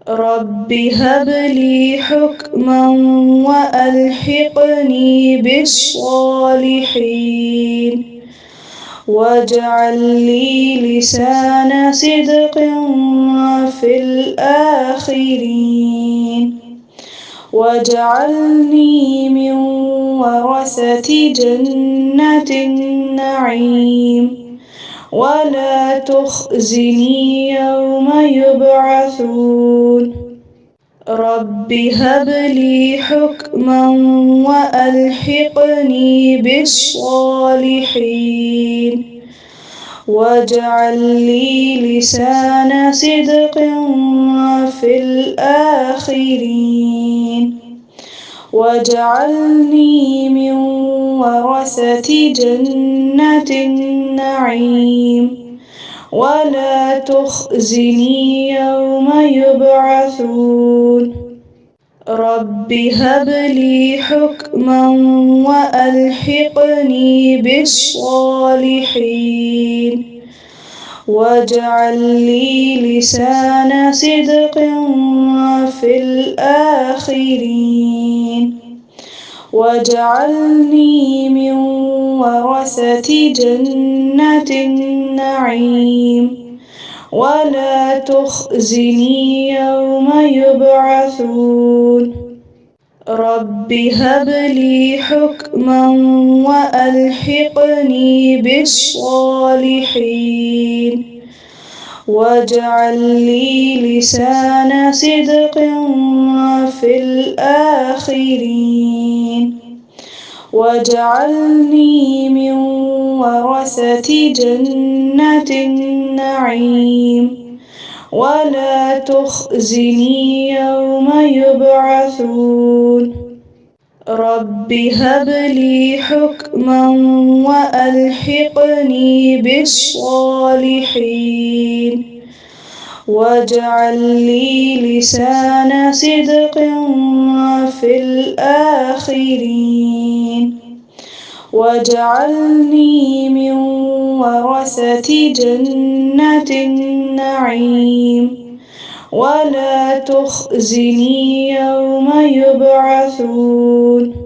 رب هب لي حكما وألحقني بالصالحين واجعل لي لسان صدق في الآخرين واجعلني من ورثة جنة النعيم ولا تخزني يوم يبعثون رب هب لي حكما وألحقني بالصالحين واجعل لي لسان صدق في الآخرين واجعلني من ورثة جنة النعيم ولا تخزني يوم يبعثون رب هب لي حكما وألحقني بالصالحين واجعل لي لسان صدق في الآخرين واجعلني من ورثة جنة النعيم ولا تخزني يوم يبعثون رب هب لي حكما وألحقني بالصالحين واجعل لي لسان صدق في الآخرين واجعلني من ورثة جنة النعيم ولا تخزني يوم يبعثون رب هب لي حكما وألحقني بالصالحين واجعل لي لسان صدق في الآخرين واجعلني من ورثة جنة النعيم ولا تخزني يوم يبعثون